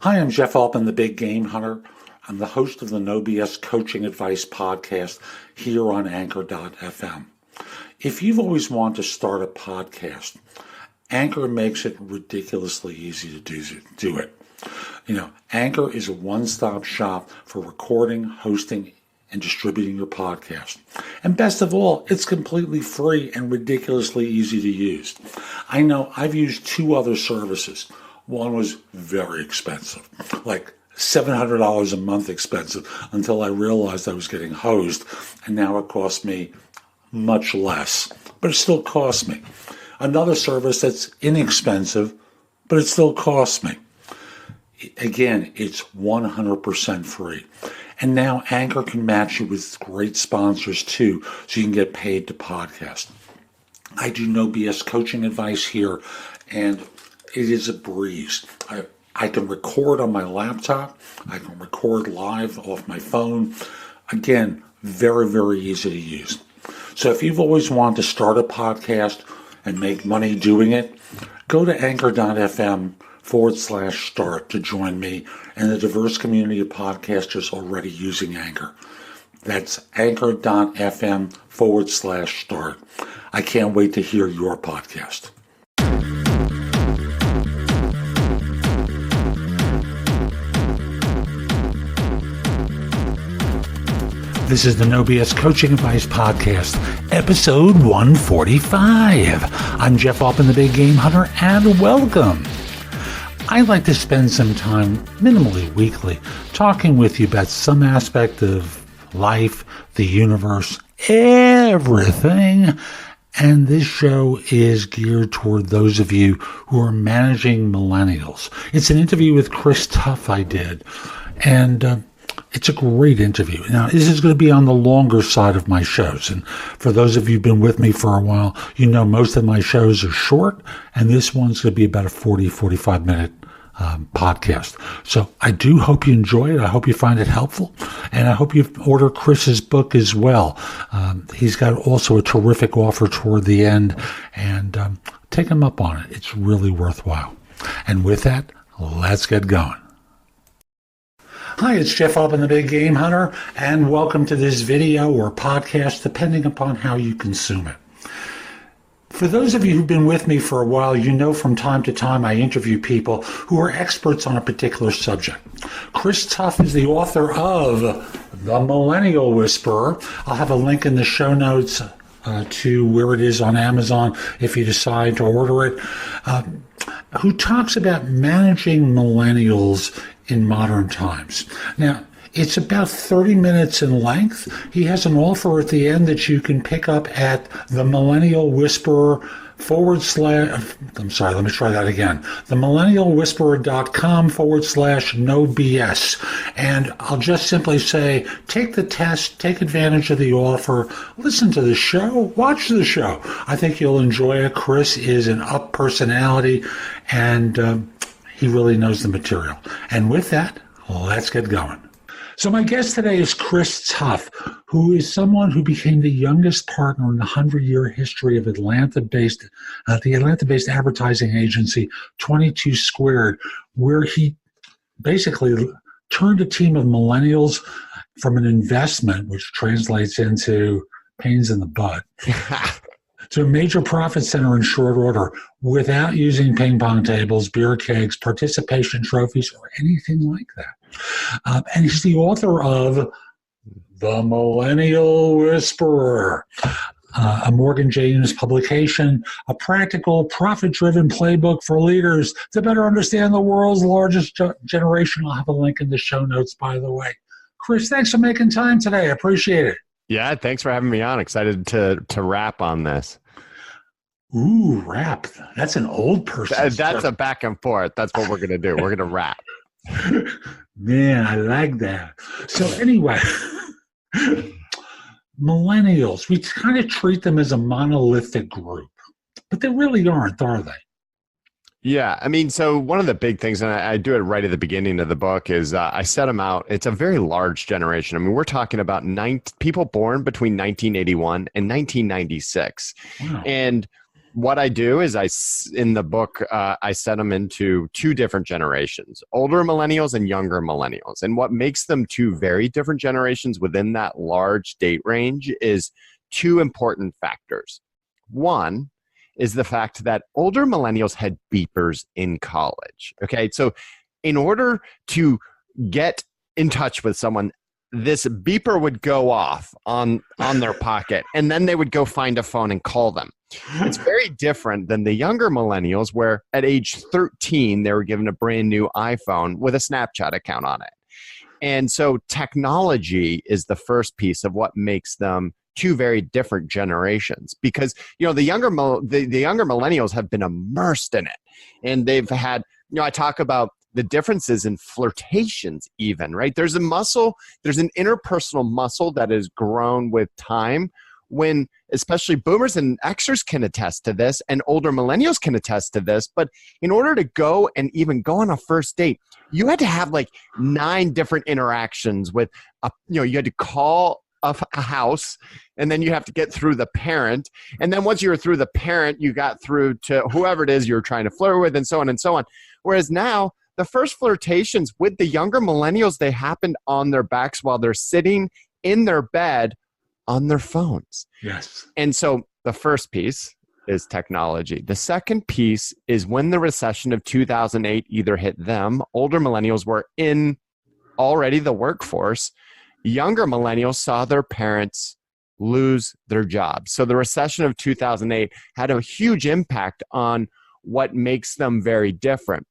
Hi, I'm Jeff Altman, the Big Game Hunter. I'm the host of the No BS Coaching Advice podcast here on Anchor.fm. If you've always wanted to start a podcast, Anchor makes it ridiculously easy to do it. Anchor is a one-stop shop for recording, hosting, and distributing your podcast. And best of all, it's completely free and ridiculously easy to use. I know I've used two other services. One was very expensive, like $700 a month expensive, until I realized I was getting hosed, and now it costs me much less, but it still costs me. Another service that's inexpensive, but it still costs me. Again, it's 100% free. And now Anchor can match you with great sponsors too, so you can get paid to podcast. I do no BS coaching advice here, and it is a breeze. I can record on my laptop. I can record live off my phone. Again, very, very easy to use. So if you've always wanted to start a podcast and make money doing it, go to anchor.fm/start to join me and the diverse community of podcasters already using Anchor. That's anchor.fm/start. I can't wait to hear your podcast. This is the No BS Coaching Advice Podcast, episode 145. I'm Jeff Altman, the Big Game Hunter, and welcome. I like to spend some time, minimally weekly, talking with you about some aspect of life, the universe, everything. And this show is geared toward those of you who are managing millennials. It's an interview with Chris Tuff I did, and it's a great interview. Now, this is going to be on the longer side of my shows. And for those of you who've been with me for a while, you know most of my shows are short, and this one's going to be about a 45 minute podcast. So I do hope you enjoy it. I hope you find it helpful. And I hope you order Chris's book as well. He's got also a terrific offer toward the end, and take him up on it. It's really worthwhile. And with that, let's get going. Hi, it's Jeff Altman, the Big Game Hunter, and welcome to this video or podcast, depending upon how you consume it. For those of you who've been with me for a while, you know from time to time I interview people who are experts on a particular subject. Chris Tuff is the author of The Millennial Whisperer. I'll have a link in the show notes to where it is on Amazon if you decide to order it, who talks about managing millennials in modern times. Now, it's about 30 minutes in length. He has an offer at the end that you can pick up at the Millennial Whisperer themillennialwhisperer.com/no BS. And I'll just simply say, take the test, take advantage of the offer, listen to the show, watch the show. I think you'll enjoy it. Chris is an up personality, and he really knows the material. And with that, let's get going. So my guest today is Chris Tuff, who is someone who became the youngest partner in the 100-year history of the Atlanta-based advertising agency 22 Squared, where he basically turned a team of millennials from an investment, which translates into pains in the butt, to a major profit center in short order without using ping pong tables, beer kegs, participation trophies, or anything like that. And he's the author of The Millennial Whisperer, a Morgan James publication, a practical, profit-driven playbook for leaders to better understand the world's largest generation. I'll have a link in the show notes, by the way. Chris, thanks for making time today. I appreciate it. Yeah, thanks for having me on. Excited to rap on this. Ooh, rap. That's an old person. That's a back and forth. That's what we're going to do. We're going to rap. Man, I like that. So anyway, millennials, we kind of treat them as a monolithic group, but they really aren't, are they? Yeah, I mean, so one of the big things, and I do it right at the beginning of the book, is I set them out. It's a very large generation. I mean, we're talking about people born between 1981 and 1996. Wow. And what I do is in the book, I set them into two different generations, older millennials and younger millennials. And what makes them two very different generations within that large date range is two important factors. One is the fact that older millennials had beepers in college. Okay. So in order to get in touch with someone, this beeper would go off on their pocket, and then they would go find a phone and call them. It's very different than the younger millennials, where at age 13, they were given a brand new iPhone with a Snapchat account on it. And so technology is the first piece of what makes them two very different generations, because the younger millennials have been immersed in it, and they've had, I talk about the differences in flirtations even, right? There's a muscle, there's an interpersonal muscle that has grown with time, when especially boomers and Xers can attest to this, and older millennials can attest to this. But in order to go and even go on a first date, you had to have like 9 different interactions with, you had to call a house, and then you have to get through the parent. And then once you were through the parent, you got through to whoever it is you're trying to flirt with, and so on and so on. Whereas now, the first flirtations with the younger millennials, they happened on their backs while they're sitting in their bed on their phones. Yes. And so the first piece is technology. The second piece is when the recession of 2008 either hit them, older millennials were in already the workforce, younger millennials saw their parents lose their jobs. So the recession of 2008 had a huge impact on what makes them very different.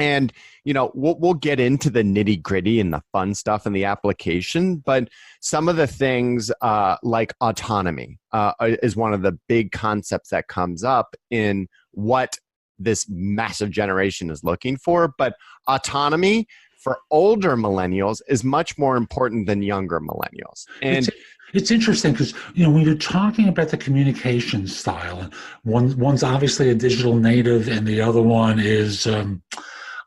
And, we'll get into the nitty gritty and the fun stuff in the application, but some of the things like autonomy is one of the big concepts that comes up in what this massive generation is looking for. But autonomy for older millennials is much more important than younger millennials. And it's interesting because, when you're talking about the communication style, and one's obviously a digital native and the other one is,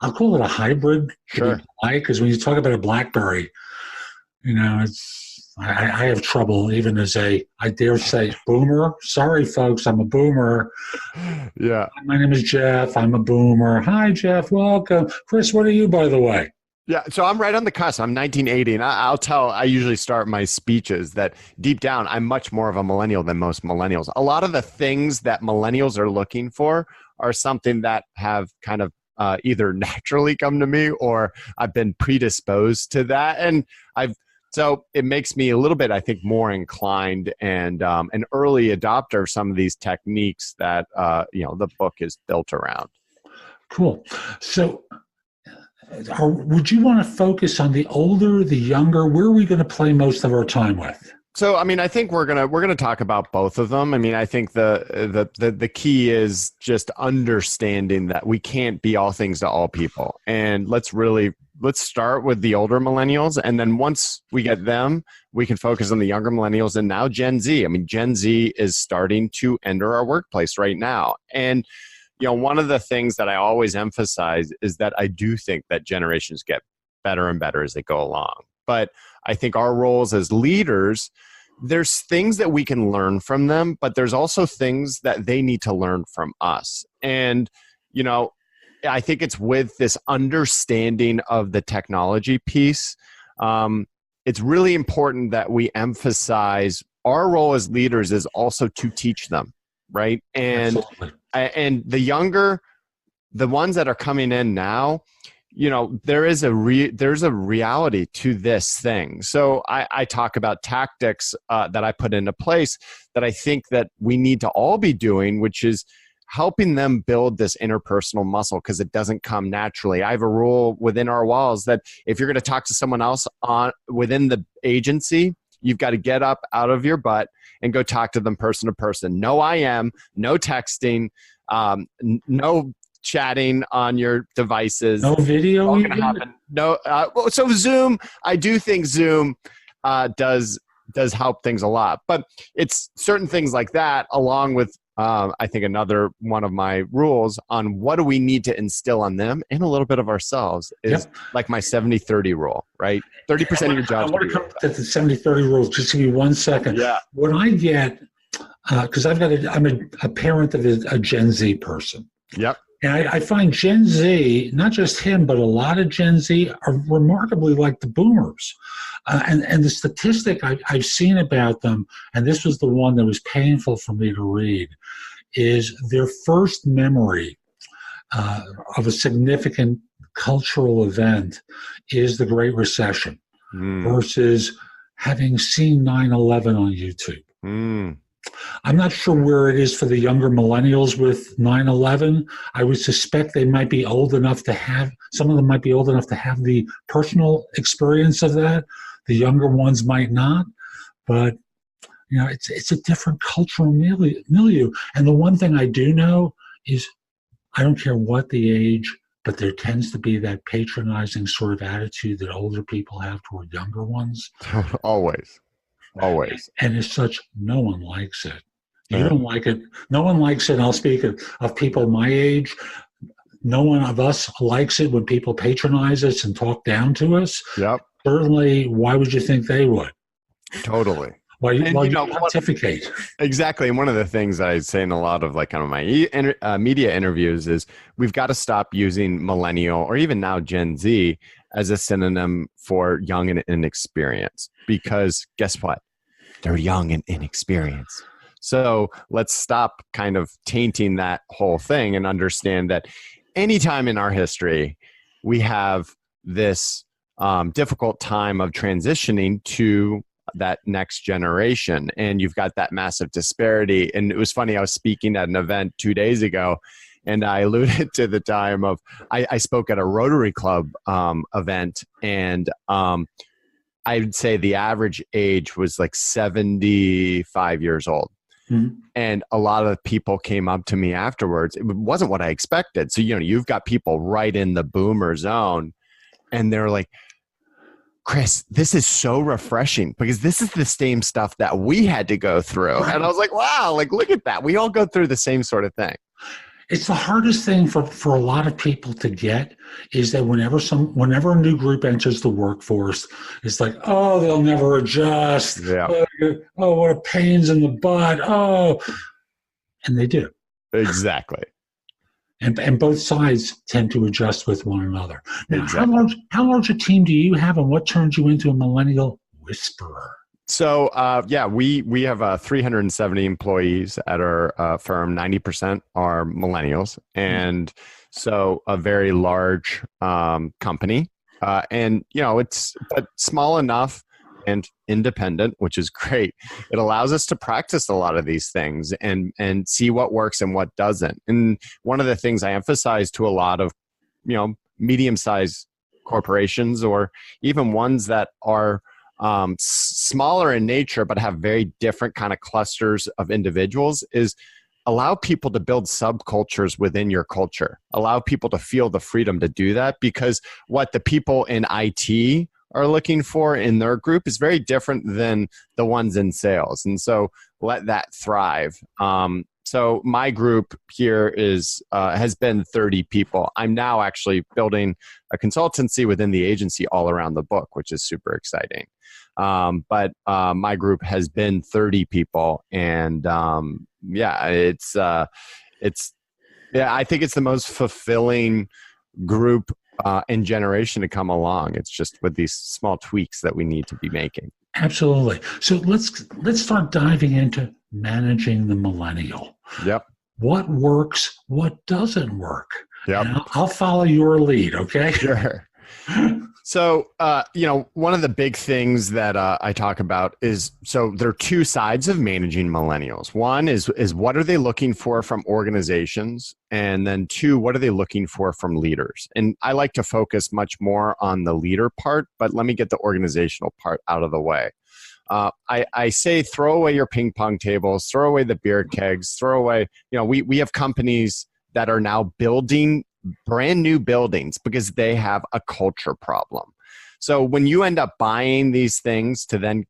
I'll call it a hybrid. Sure. Because when you talk about a BlackBerry, I have trouble even as I dare say, boomer. Sorry, folks, I'm a boomer. Yeah. My name is Jeff. I'm a boomer. Hi, Jeff. Welcome. Chris, what are you, by the way? Yeah, so I'm right on the cusp. I'm 1980, and I usually start my speeches that deep down, I'm much more of a millennial than most millennials. A lot of the things that millennials are looking for are something that have kind of either naturally come to me, or I've been predisposed to that. And so it makes me a little bit, I think, more inclined and an early adopter of some of these techniques that, the book is built around. Cool. So would you want to focus on the older, the younger? Where are we going to play most of our time with? So, I think we're gonna talk about both of them. I think the key is just understanding that we can't be all things to all people, and let's start with the older millennials, and then once we get them, we can focus on the younger millennials, and now Gen Z. Gen Z is starting to enter our workplace right now, and one of the things that I always emphasize is that I do think that generations get better and better as they go along. But I think our roles as leaders, there's things that we can learn from them, but there's also things that they need to learn from us. And, I think it's with this understanding of the technology piece, it's really important that we emphasize our role as leaders is also to teach them, right? And Absolutely. And the ones that are coming in now, there's a reality to this thing. So I talk about tactics that I put into place that I think that we need to all be doing, which is helping them build this interpersonal muscle, because it doesn't come naturally. I have a rule within our walls that if you're going to talk to someone else within the agency, you've got to get up out of your butt and go talk to them person to person. No IM, no texting, no chatting on your devices. No video. No. So Zoom, I do think Zoom does help things a lot, but it's certain things like that, along with I think another one of my rules on what do we need to instill on them and a little bit of ourselves is like my 70-30 rule, right? 30% of your job. I want to come to the 70-30 rules. Just give me 1 second. Yeah. What I get because I'm a parent of a Gen Z person. Yep. And I find Gen Z, not just him, but a lot of Gen Z are remarkably like the boomers. And the statistic I've seen about them, and this was the one that was painful for me to read, is their first memory of a significant cultural event is the Great Recession versus having seen 9/11 on YouTube. I'm not sure where it is for the younger millennials with 9/11. I would suspect they might be old enough to have, some of them might be old enough to have the personal experience of that. The younger ones might not. But, it's a different cultural milieu. And the one thing I do know is I don't care what the age, but there tends to be that patronizing sort of attitude that older people have toward younger ones. Always. And as such, no one likes it. You don't like it. No one likes it. And I'll speak of people my age. No one of us likes it when people patronize us and talk down to us. Yep. Certainly, why would you think they would? Totally. Why you pontificate? Exactly. And one of the things that I say in a lot of kind of my media interviews is we've got to stop using millennial or even now Gen Z as a synonym for young and inexperienced, because guess what? They're young and inexperienced. So let's stop kind of tainting that whole thing and understand that anytime in our history, we have this difficult time of transitioning to that next generation. And you've got that massive disparity. And it was funny, I was speaking at an event 2 days ago, and I alluded to the time of, I spoke at a Rotary Club event, and I'd say the average age was like 75 years old. Mm-hmm. And a lot of people came up to me afterwards. It wasn't what I expected. So, you've got people right in the boomer zone, and they're like, Chris, this is so refreshing because this is the same stuff that we had to go through. Right. And I was like, wow, look at that. We all go through the same sort of thing. It's the hardest thing for a lot of people to get is that whenever a new group enters the workforce, it's like, oh, they'll never adjust. Yeah. Oh, what a pains in the butt. Oh, and they do. Exactly. And both sides tend to adjust with one another. Now, exactly. How large a team do you have, and what turns you into a millennial whisperer? So, we have 370 employees at our firm. 90% are millennials. And so a very large company. And, it's small enough and independent, which is great. It allows us to practice a lot of these things and see what works and what doesn't. And one of the things I emphasize to a lot of, medium-sized corporations or even ones that are smaller in nature but have very different kind of clusters of individuals is allow people to build subcultures within your culture. Allow people to feel the freedom to do that, because what the people in IT are looking for in their group is very different than the ones in sales. And so let that thrive. So my group here has been 30 people. I'm now actually building a consultancy within the agency all around the book, which is super exciting. But my group has been 30 people, and I think it's the most fulfilling group and generation to come along. It's just with these small tweaks that we need to be making. Absolutely. So let's start diving into managing the millennial. Yep. What works? What doesn't work? Yep. And I'll follow your lead. Okay. Sure. So, one of the big things that I talk about is, so there are two sides of managing millennials. One is what are they looking for from organizations? And then two, what are they looking for from leaders? And I like to focus much more on the leader part, but let me get the organizational part out of the way. I say throw away your ping pong tables, throw away the beer kegs, throw away, we have companies that are now building brand new buildings because they have a culture problem. So when you end up buying these things to then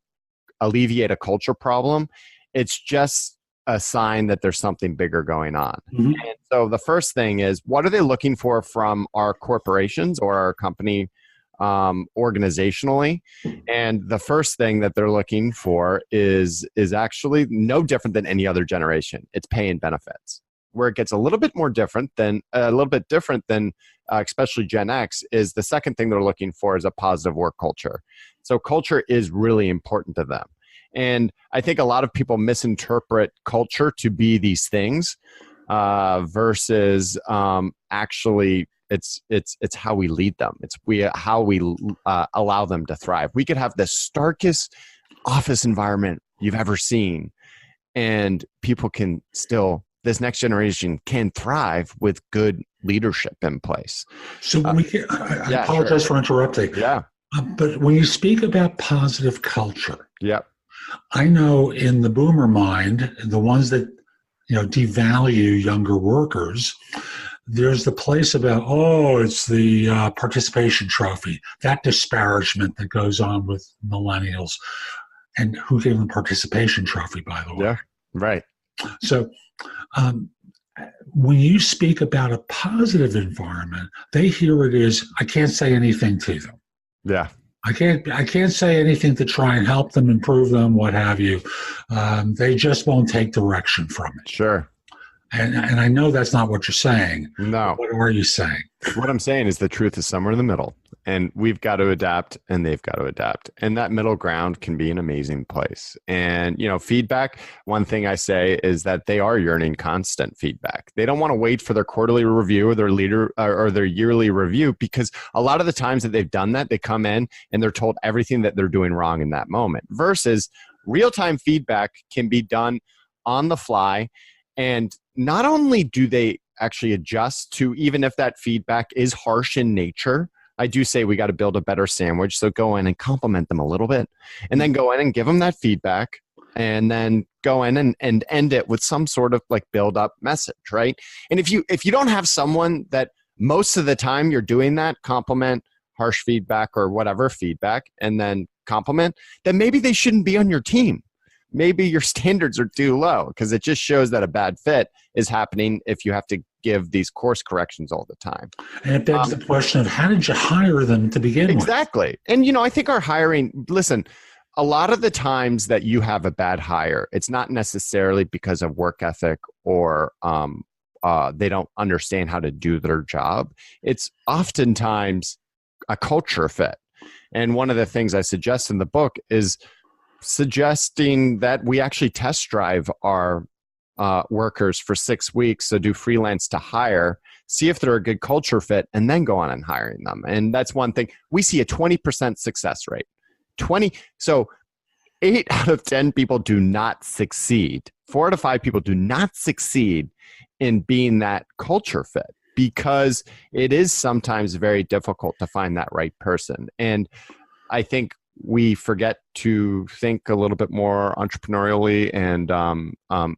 alleviate a culture problem, it's just a sign that there's something bigger going on. Mm-hmm. And so the first thing is, what are they looking for from our corporations or our company organizationally. And the first thing that they're looking for is actually no different than any other generation. It's pay and benefits. Where it gets a little bit different than especially Gen X, is the second thing they're looking for is a positive work culture. So culture is really important to them. And I think a lot of people misinterpret culture to be these things versus actually it's how we lead them. It's how we allow them to thrive. We could have the starkest office environment you've ever seen, and people can still, this next generation can thrive with good leadership in place. So when I apologize for interrupting. Yeah. But when you speak about positive culture, yep. I know in the boomer mind, the ones that devalue younger workers, there's the place about, it's the participation trophy, that disparagement that goes on with millennials. And who gave them the participation trophy, by the way? Yeah, right. So when you speak about a positive environment, they hear it as, I can't say anything to them. Yeah. I can't say anything to try and help them, improve them, what have you. They just won't take direction from it. Sure. And I know that's not what you're saying. No. What are you saying? What I'm saying is the truth is somewhere in the middle, and we've got to adapt and they've got to adapt. And that middle ground can be an amazing place. And, feedback, one thing I say is that they are yearning constant feedback. They don't want to wait for their quarterly review or their yearly review, because a lot of the times that they've done that, they come in and they're told everything that they're doing wrong in that moment, versus real-time feedback can be done on the fly. And not only do they actually adjust to, even if that feedback is harsh in nature, I do say we got to build a better sandwich. So go in and compliment them a little bit, and then go in and give them that feedback, and then go in and end it with some sort of like build up message, right? And if you don't have someone that most of the time you're doing that, compliment, harsh feedback, or whatever feedback, and then compliment, then maybe they shouldn't be on your team. Maybe your standards are too low, because it just shows that a bad fit is happening if you have to give these course corrections all the time. And it begs the question of, how did you hire them to begin with? Exactly. And, I think our hiring, listen, a lot of the times that you have a bad hire, it's not necessarily because of work ethic or they don't understand how to do their job. It's oftentimes a culture fit. And one of the things I suggest in the book is suggesting that we actually test drive our workers for 6 weeks. So do freelance to hire, see if they're a good culture fit, and then go on and hiring them. And that's one thing. We see a 20% success rate. So 8 out of 10 people do not succeed. 4 out of 5 people do not succeed in being that culture fit, because it is sometimes very difficult to find that right person. And I think we forget to think a little bit more entrepreneurially and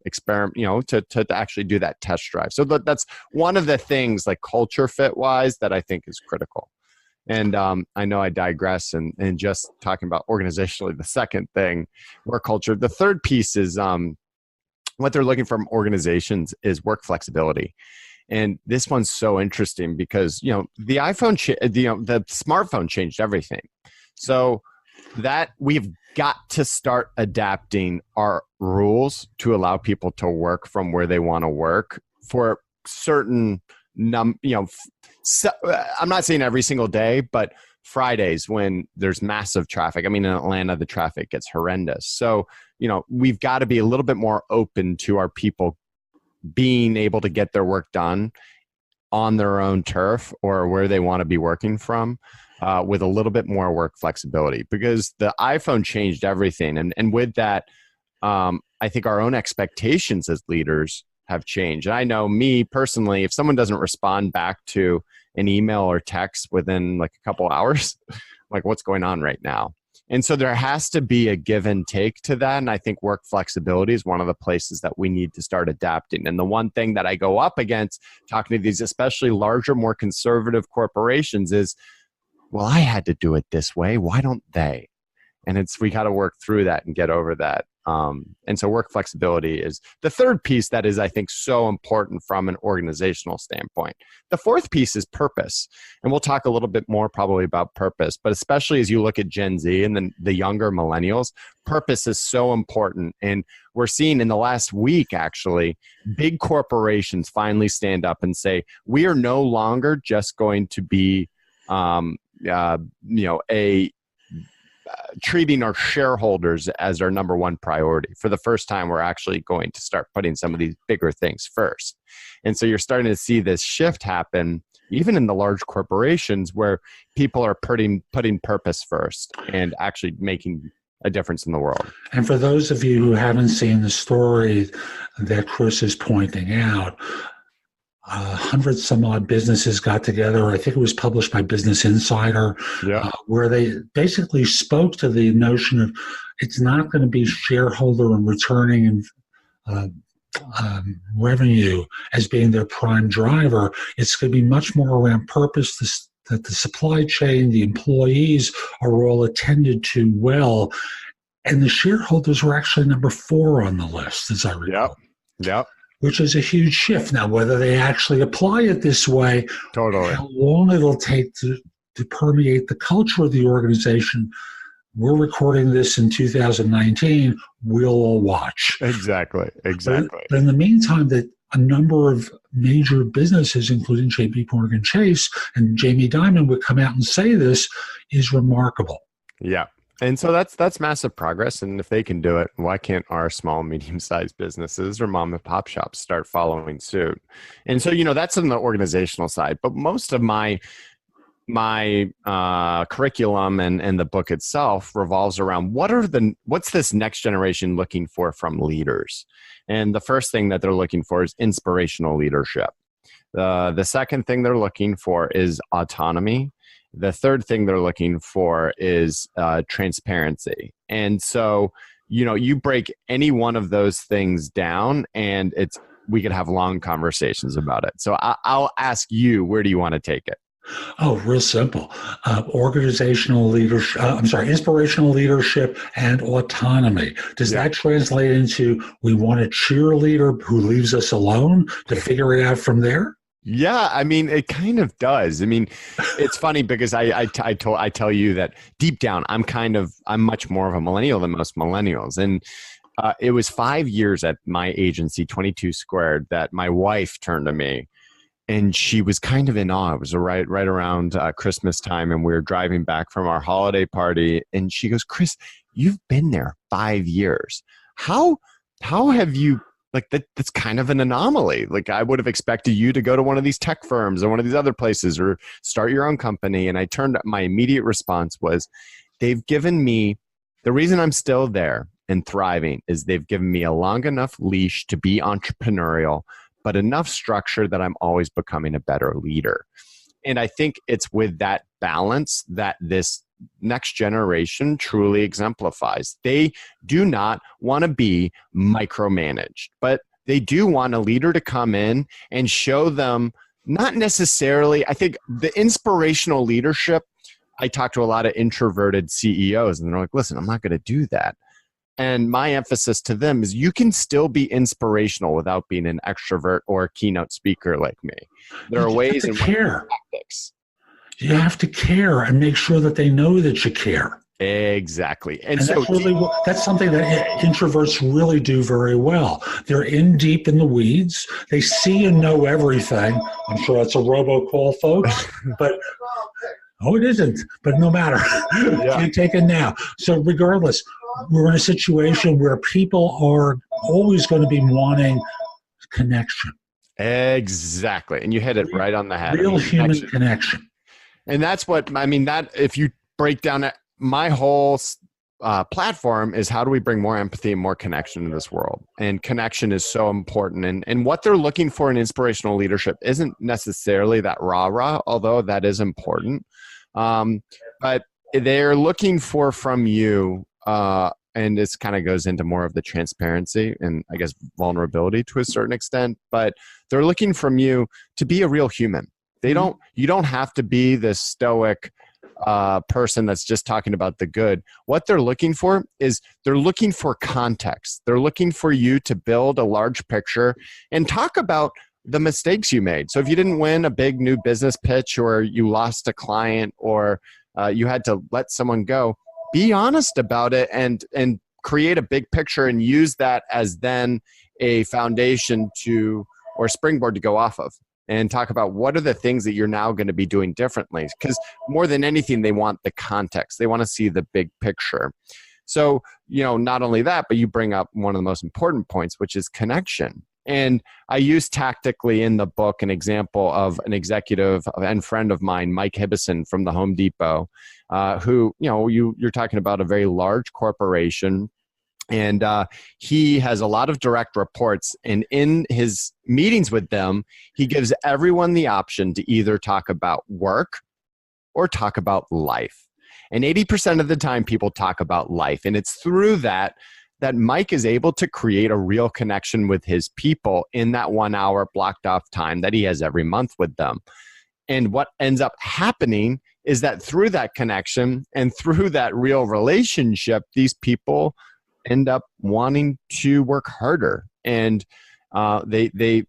experiment, to actually do that test drive. So that's one of the things, like culture fit wise, that I think is critical. And I know I digress and just talking about organizationally, the second thing, work culture. The third piece is what they're looking from organizations is work flexibility. And this one's so interesting because, the iPhone, the smartphone changed everything. So that we've got to start adapting our rules to allow people to work from where they want to work for certain, I'm not saying every single day, but Fridays when there's massive traffic. I mean, in Atlanta, the traffic gets horrendous. So, we've got to be a little bit more open to our people being able to get their work done on their own turf or where they want to be working from. With a little bit more work flexibility, because the iPhone changed everything. And with that, I think our own expectations as leaders have changed. And I know me personally, if someone doesn't respond back to an email or text within like a couple hours, like what's going on right now? And so there has to be a give and take to that. And I think work flexibility is one of the places that we need to start adapting. And the one thing that I go up against talking to these, especially larger, more conservative corporations is, well, I had to do it this way. Why don't they? And we got to work through that and get over that And so work flexibility is the third piece that is, I think, so important from an organizational standpoint. The fourth piece is purpose. And we'll talk a little bit more probably about purpose, but especially as you look at Gen Z and then the younger millennials, purpose is so important. And we're seeing in the last week, actually, big corporations finally stand up and say, we are no longer just going to be, treating our shareholders as our number one priority. For the first time, we're actually going to start putting some of these bigger things first. And so you're starting to see this shift happen, even in the large corporations, where people are putting purpose first and actually making a difference in the world. And for those of you who haven't seen the story that Chris is pointing out, 100 some odd businesses got together. I think it was published by Business Insider, where they basically spoke to the notion of it's not going to be shareholder and returning and revenue as being their prime driver. It's going to be much more around purpose, that the supply chain, the employees are all attended to well. And the shareholders were actually number 4 on the list, as I recall. Yep. Which is a huge shift. Now, whether they actually apply it this way, totally, how long it'll take to permeate the culture of the organization, we're recording this in 2019, we'll all watch. Exactly. But in the meantime, that a number of major businesses, including JP Morgan Chase and Jamie Dimon, would come out and say this is remarkable. Yeah. And so that's massive progress. And if they can do it, why can't our small, medium-sized businesses or mom and pop shops start following suit? And so, that's on the organizational side. But most of my curriculum and the book itself revolves around what's this next generation looking for from leaders? And the first thing that they're looking for is inspirational leadership. The second thing they're looking for is autonomy. The third thing they're looking for is transparency. And so, you break any one of those things down and we could have long conversations about it. So I'll ask you, where do you want to take it? Oh, real simple. Inspirational leadership and autonomy. Does that translate into we want a cheerleader who leaves us alone to figure it out from there? Yeah, I mean, it kind of does. I mean, it's funny because I tell you that deep down, I'm much more of a millennial than most millennials. And it was 5 years at my agency, 22 Squared, that my wife turned to me and she was kind of in awe. It was right around Christmas time, and we were driving back from our holiday party. And she goes, "Chris, you've been there 5 years. How have you?" Like that's kind of an anomaly. Like I would have expected you to go to one of these tech firms or one of these other places or start your own company. And my immediate response was, they've given me, the reason I'm still there and thriving is they've given me a long enough leash to be entrepreneurial, but enough structure that I'm always becoming a better leader. And I think it's with that balance that this next generation truly exemplifies. They do not want to be micromanaged, but they do want a leader to come in and show them, not necessarily, I think the inspirational leadership, I talk to a lot of introverted CEOs and they're like, listen, I'm not going to do that. And my emphasis to them is you can still be inspirational without being an extrovert or a keynote speaker like me. There are ways in tactics. You have to care and make sure that they know that you care. Exactly. And so that's something that introverts really do very well. They're in deep in the weeds. They see and know everything. I'm sure that's a robocall, folks, but it isn't. But no matter, can't take it now. So regardless, we're in a situation where people are always going to be wanting connection. Exactly. And you hit it right on the head. Real human connection. And that's what, that if you break down my whole platform is how do we bring more empathy and more connection in this world? And connection is so important. And what they're looking for in inspirational leadership isn't necessarily that rah-rah, although that is important. But they're looking for from you, and this kind of goes into more of the transparency and I guess vulnerability to a certain extent, but they're looking from you to be a real human. You don't have to be this stoic, person that's just talking about the good. What they're looking for is they're looking for context. They're looking for you to build a large picture and talk about the mistakes you made. So if you didn't win a big new business pitch, or you lost a client, or you had to let someone go, be honest about it and create a big picture and use that as then a foundation or springboard to go off of, and talk about what are the things that you're now going to be doing differently. Because more than anything, they want the context. They want to see the big picture. So, not only that, but you bring up one of the most important points, which is connection. And I use tactically in the book an example of an executive and friend of mine, Mike Hibison from the Home Depot, who, you're talking about a very large corporation. And he has a lot of direct reports. And in his meetings with them, he gives everyone the option to either talk about work or talk about life. And 80% of the time, people talk about life. And it's through that Mike is able to create a real connection with his people in that 1 hour blocked off time that he has every month with them. And what ends up happening is that through that connection and through that real relationship, these people end up wanting to work harder, and they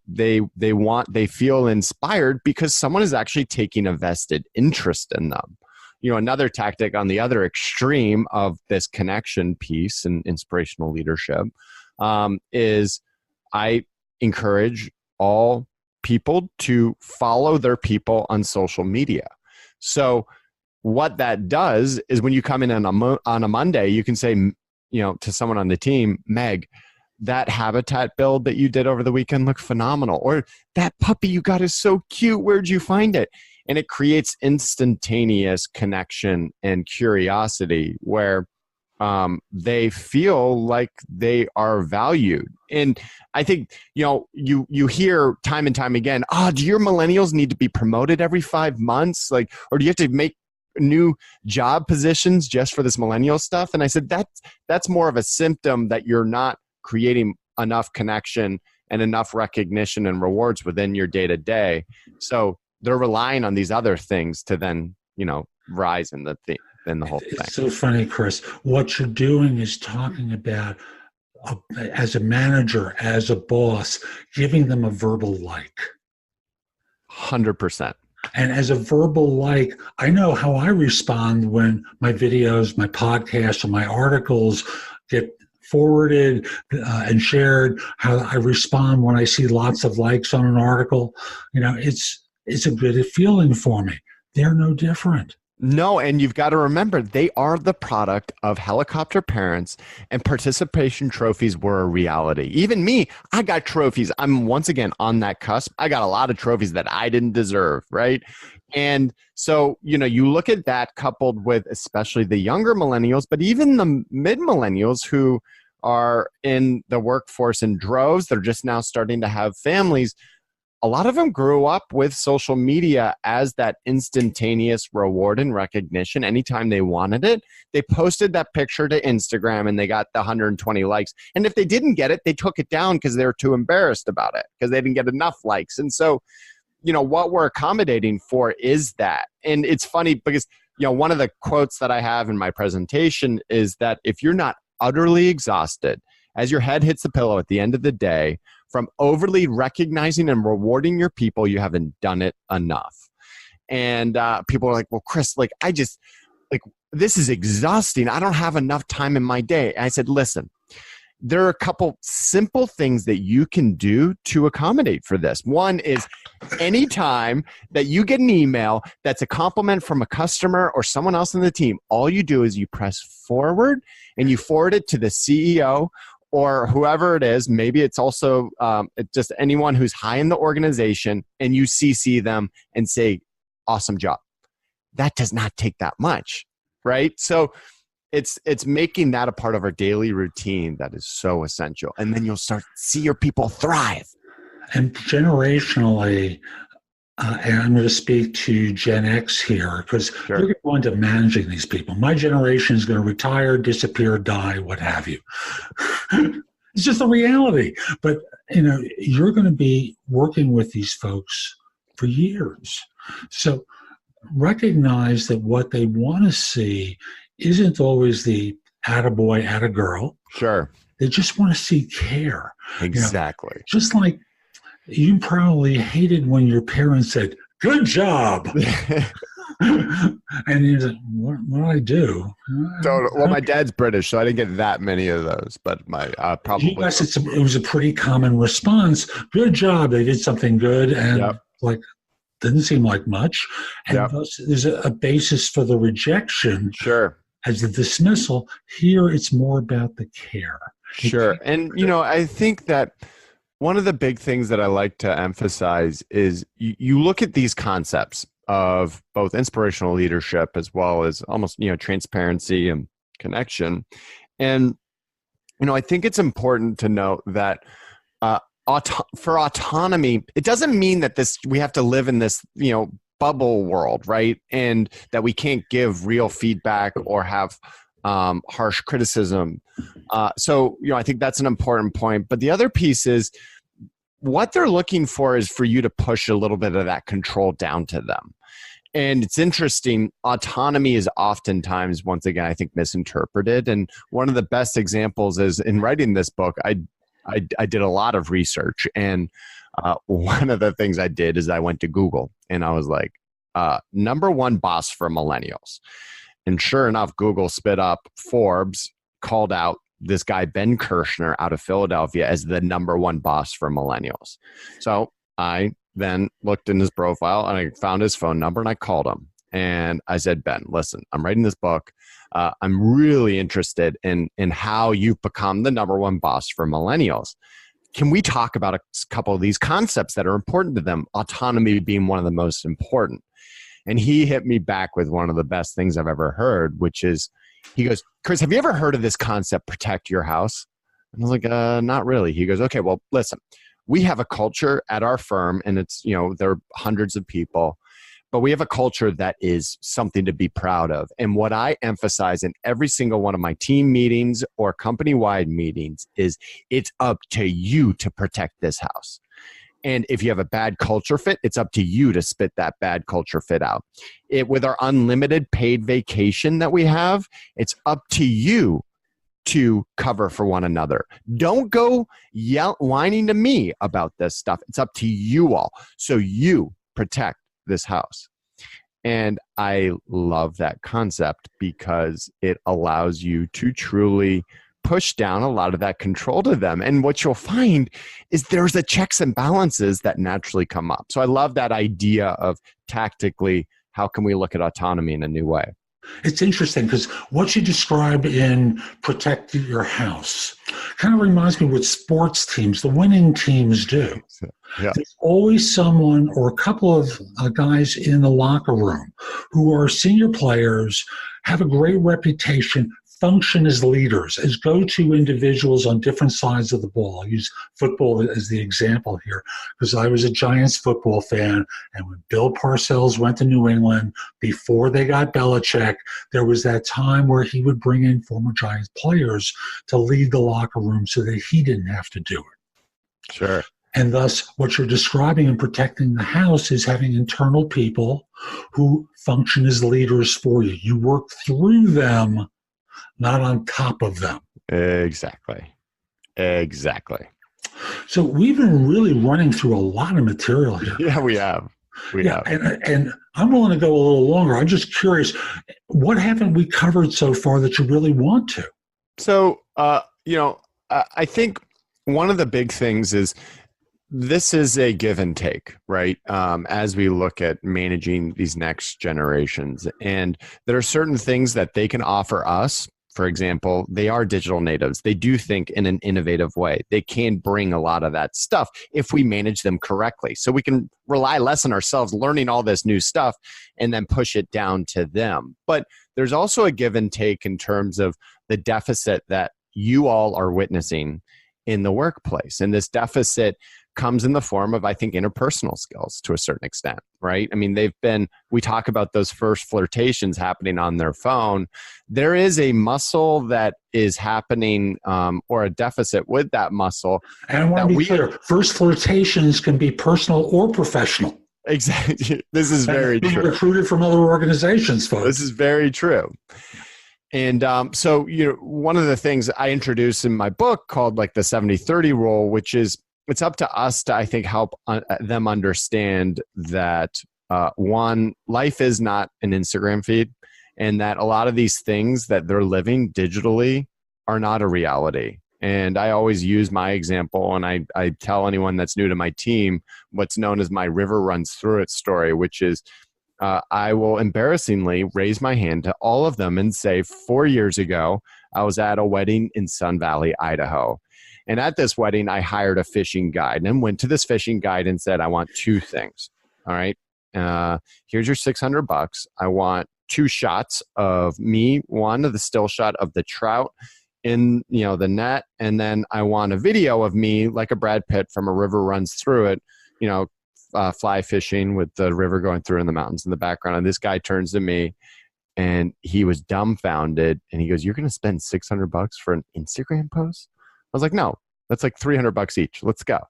feel inspired because someone is actually taking a vested interest in them. Another tactic on the other extreme of this connection piece and inspirational leadership is I encourage all people to follow their people on social media. So what that does is when you come in on a Monday, you can say, to someone on the team, Meg, that habitat build that you did over the weekend looked phenomenal. Or that puppy you got is so cute. Where'd you find it? And it creates instantaneous connection and curiosity where they feel like they are valued. And I think, you hear time and time again, do your millennials need to be promoted every 5 months? Or do you have to make new job positions just for this millennial stuff? And I said, that's more of a symptom that you're not creating enough connection and enough recognition and rewards within your day to day. So they're relying on these other things to then, rise in the whole thing. It's so funny, Chris. What you're doing is talking about, as a manager, as a boss, giving them a verbal like. 100%. And as a verbal like, I know how I respond when my videos, my podcasts, or my articles get forwarded and shared, how I respond when I see lots of likes on an article. It's a good feeling for me. They're no different. No, and you've got to remember, they are the product of helicopter parents, and participation trophies were a reality. Even me, I got trophies. I'm once again on that cusp. I got a lot of trophies that I didn't deserve, right? And so, you look at that coupled with especially the younger millennials, but even the mid-millennials who are in the workforce in droves, they're just now starting to have families. A lot of them grew up with social media as that instantaneous reward and recognition. Anytime they wanted it, they posted that picture to Instagram and they got the 120 likes. And if they didn't get it, they took it down because they were too embarrassed about it because they didn't get enough likes. And so, what we're accommodating for is that. And it's funny because, one of the quotes that I have in my presentation is that if you're not utterly exhausted as your head hits the pillow at the end of the day from overly recognizing and rewarding your people, you haven't done it enough. And people are like, well, Chris, this is exhausting. I don't have enough time in my day. And I said, listen, there are a couple simple things that you can do to accommodate for this. One is anytime that you get an email that's a compliment from a customer or someone else in the team, all you do is you press forward and you forward it to the CEO or whoever it is. Maybe it's also just anyone who's high in the organization, and you CC them and say, awesome job. That does not take that much, right? So it's making that a part of our daily routine that is so essential. And then you'll start to see your people thrive. And generationally, and I'm going to speak to Gen X here because Sure. You're going to managing these people. My generation is going to retire, disappear, die, what have you. It's just a reality. But, you're going to be working with these folks for years. So recognize that what they want to see isn't always the attaboy, attagirl. Sure. They just want to see care. Exactly. Just like you probably hated when your parents said, "Good job." And you're like, what did I do? Well, my dad's British, so I didn't get that many of those, but my probably. US, it was a pretty common response. Good job. They did something good. And didn't seem like much. And thus, there's a basis for the rejection. Sure. As the dismissal. Here, it's more about the care. Sure. And, I think that one of the big things that I like to emphasize is you look at these concepts of both inspirational leadership as well as almost, transparency and connection. And, I think it's important to note that for autonomy, it doesn't mean that we have to live in this, bubble world, right? And that we can't give real feedback or have harsh criticism. So, I think that's an important point. But the other piece is what they're looking for is for you to push a little bit of that control down to them. And it's interesting, autonomy is oftentimes, once again, I think misinterpreted. And one of the best examples is in writing this book, I did a lot of research. And one of the things I did is I went to Google and I was like, number one boss for millennials. And sure enough, Google spit up Forbes, called out this guy, Ben Kirshner out of Philadelphia, as the number one boss for millennials. So I then looked in his profile and I found his phone number and I called him. And I said, Ben, listen, I'm writing this book. I'm really interested in how you've become the number one boss for millennials. Can we talk about a couple of these concepts that are important to them, autonomy being one of the most important? And he hit me back with one of the best things I've ever heard, which is, he goes, Chris, have you ever heard of this concept, protect your house? And I was like, not really. He goes, okay, well, listen, we have a culture at our firm and it's, there are hundreds of people, but we have a culture that is something to be proud of. And what I emphasize in every single one of my team meetings or company-wide meetings is it's up to you to protect this house. And if you have a bad culture fit, it's up to you to spit that bad culture fit out. With our unlimited paid vacation that we have, it's up to you to cover for one another. Don't go whining to me about this stuff. It's up to you all. So you protect this house. And I love that concept because it allows you to truly push down a lot of that control to them. And what you'll find is there's the checks and balances that naturally come up. So I love that idea of tactically, how can we look at autonomy in a new way? It's interesting because what you described in Protect Your House kind of reminds me what sports teams, the winning teams do. Yeah. There's always someone or a couple of guys in the locker room who are senior players, have a great reputation, function as leaders, as go-to individuals on different sides of the ball. I'll use football as the example here because I was a Giants football fan, and when Bill Parcells went to New England, before they got Belichick, there was that time where he would bring in former Giants players to lead the locker room so that he didn't have to do it. Sure. And thus, what you're describing in protecting the house is having internal people who function as leaders for you. You work through them, not on top of them. Exactly. So we've been really running through a lot of material here. Yeah, we have. And I'm willing to go a little longer. I'm just curious, what haven't we covered so far that you really want to? So, I think one of the big things is this is a give and take, right? As we look at managing these next generations. And there are certain things that they can offer us. For example, they are digital natives. They do think in an innovative way. They can bring a lot of that stuff if we manage them correctly. So we can rely less on ourselves learning all this new stuff and then push it down to them. But there's also a give and take in terms of the deficit that you all are witnessing in the workplace. And this deficit comes in the form of, I think, interpersonal skills to a certain extent, right? I mean, we talk about those first flirtations happening on their phone. There is a muscle that is happening or a deficit with that muscle. And I want to be clear, first flirtations can be personal or professional. Exactly. This is very being true. recruited from other organizations, folks. This is very true. And so, one of the things I introduce in my book called like the 70-30 rule, which is it's up to us to, I think, help them understand that one, life is not an Instagram feed, and that a lot of these things that they're living digitally are not a reality. And I always use my example, and I tell anyone that's new to my team what's known as my river runs through it story, which is I will embarrassingly raise my hand to all of them and say, 4 years ago, I was at a wedding in Sun Valley, Idaho. And at this wedding, I hired a fishing guide and went to this fishing guide and said, I want two things. All right. Here's your $600. I want 2 shots of me, one of the still shot of the trout in the net, and then I want a video of me like a Brad Pitt from A River Runs Through It, fly fishing with the river going through in the mountains in the background. And this guy turns to me and he was dumbfounded and he goes, "You're going to spend $600 for an Instagram post?" I was like, "No, that's like $300 each. Let's go."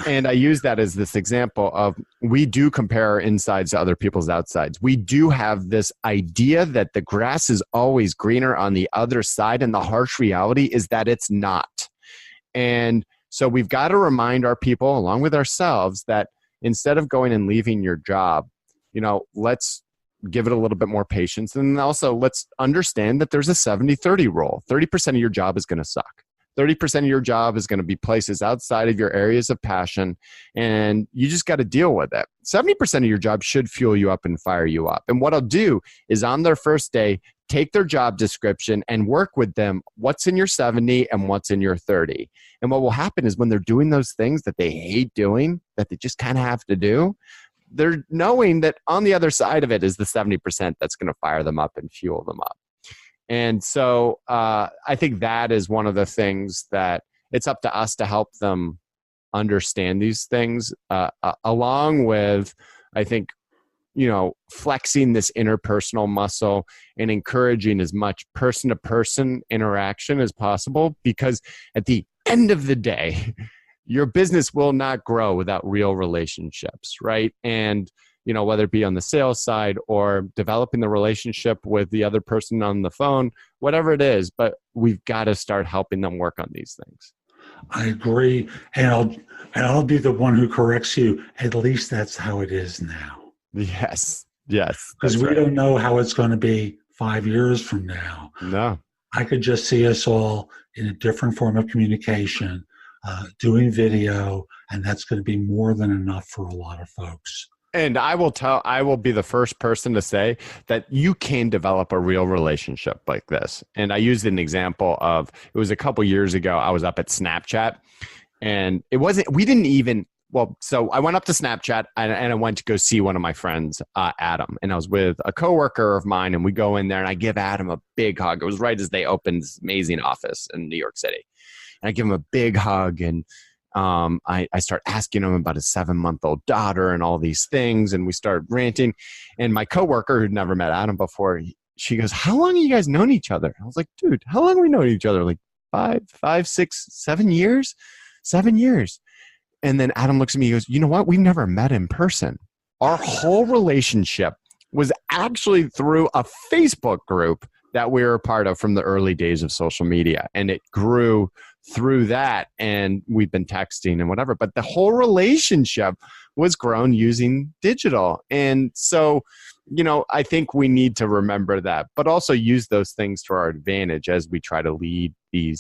And I use that as this example of we do compare our insides to other people's outsides. We do have this idea that the grass is always greener on the other side, and the harsh reality is that it's not. And so we've got to remind our people, along with ourselves, that instead of going and leaving your job, let's give it a little bit more patience. And also let's understand that there's a 70-30 rule. 30% of your job is going to suck. 30% of your job is going to be places outside of your areas of passion, and you just got to deal with it. 70% of your job should fuel you up and fire you up. And what I'll do is on their first day, take their job description and work with them what's in your 70 and what's in your 30. And what will happen is when they're doing those things that they hate doing, that they just kind of have to do, they're knowing that on the other side of it is the 70% that's going to fire them up and fuel them up. And so I think that is one of the things that it's up to us to help them understand these things, along with, I think, flexing this interpersonal muscle and encouraging as much person-to-person interaction as possible, because at the end of the day, your business will not grow without real relationships, right? And whether it be on the sales side or developing the relationship with the other person on the phone, whatever it is, but we've got to start helping them work on these things. I agree. And I'll be the one who corrects you. At least that's how it is now. Yes. Because we don't know how it's going to be 5 years from now. No. I could just see us all in a different form of communication, doing video, and that's going to be more than enough for a lot of folks. And I will be the first person to say that you can develop a real relationship like this. And I used an example of, it was a couple years ago, I was up at Snapchat, and so I went up to Snapchat and I went to go see one of my friends, Adam, and I was with a coworker of mine, and we go in there and I give Adam a big hug. It was right as they opened this amazing office in New York City. And I give him a big hug, and I start asking him about his 7-month-old daughter and all these things, and we start ranting. And my coworker, who'd never met Adam before, she goes, "How long have you guys known each other?" I was like, "Dude, how long have we known each other? Like 5, 6, 7 years? 7 years." And then Adam looks at me, he goes, "You know what? We've never met in person. Our whole relationship was actually through a Facebook group that we were a part of from the early days of social media. And it grew through that, and we've been texting and whatever. But the whole relationship was grown using digital. And so, I think we need to remember that, but also use those things to our advantage as we try to lead a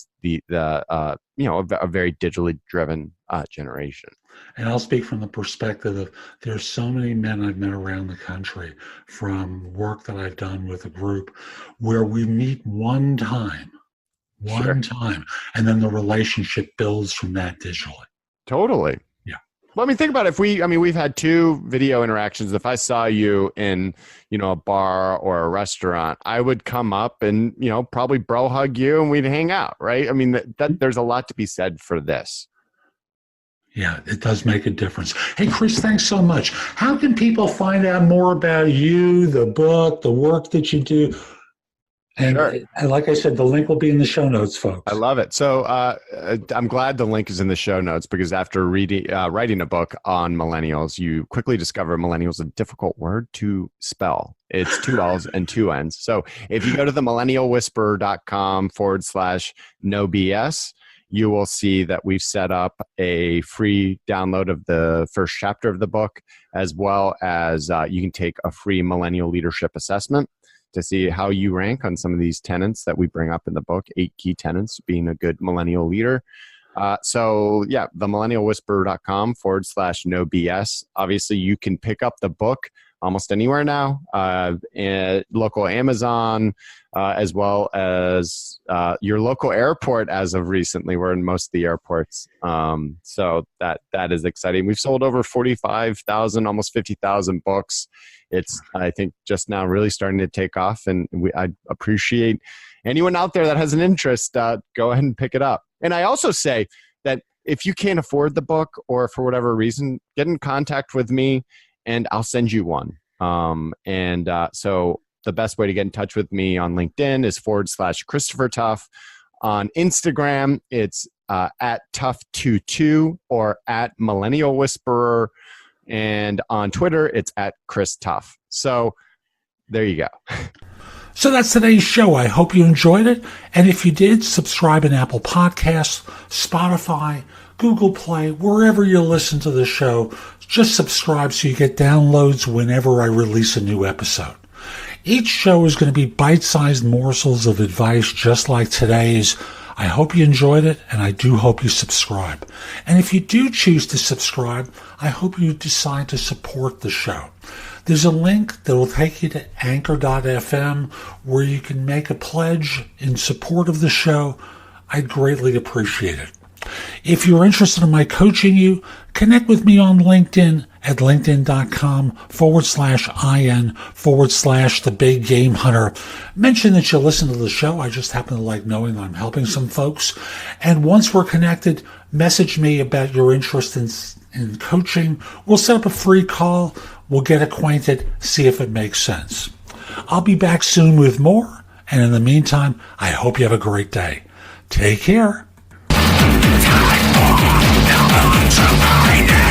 very digitally driven generation. And I'll speak from the perspective of there's so many men I've met around the country from work that I've done with a group where we meet one time, and then the relationship builds from that digitally. Totally. Yeah. Well, think about it. We've had 2 video interactions. If I saw you in, a bar or a restaurant, I would come up and, probably bro hug you and we'd hang out, right? That there's a lot to be said for this. Yeah, it does make a difference. Hey, Chris, thanks so much. How can people find out more about you, the book, the work that you do? And, Sure. and like I said, the link will be in the show notes, folks. I love it. So I'm glad the link is in the show notes because after writing a book on millennials, you quickly discover millennials is a difficult word to spell. It's 2 L's and 2 N's. So if you go to the millennialwhisperer.com/no BS, you will see that we've set up a free download of the first chapter of the book, as well as you can take a free millennial leadership assessment to see how you rank on some of these tenets that we bring up in the book, 8 key tenets being a good millennial leader. So yeah, the millennialwhisperer.com/no BS. Obviously you can pick up the book almost anywhere now, at local Amazon, as well as your local airport. As of recently, we're in most of the airports. So that is exciting. We've sold over 45,000, almost 50,000 books. It's, I think, just now really starting to take off, and I appreciate anyone out there that has an interest. Go ahead and pick it up. And I also say that if you can't afford the book, or for whatever reason, get in contact with me and I'll send you one. So the best way to get in touch with me on LinkedIn is /Christopher Tuff. On Instagram, it's at Tuff22 or at Millennial Whisperer. And on Twitter, it's at Chris Tuff. So there you go. So that's today's show. I hope you enjoyed it. And if you did, subscribe in Apple Podcasts, Spotify, Google Play, wherever you listen to the show. Just subscribe so you get downloads whenever I release a new episode. Each show is going to be bite-sized morsels of advice just like today's. I hope you enjoyed it, and I do hope you subscribe. And if you do choose to subscribe, I hope you decide to support the show. There's a link that will take you to anchor.fm where you can make a pledge in support of the show. I'd greatly appreciate it. If you're interested in my coaching you, connect with me on LinkedIn at linkedin.com/IN/the Big Game Hunter. Mention that you listen to the show. I just happen to like knowing I'm helping some folks. And once we're connected, message me about your interest in coaching. We'll set up a free call. We'll get acquainted, see if it makes sense. I'll be back soon with more. And in the meantime, I hope you have a great day. Take care. Time for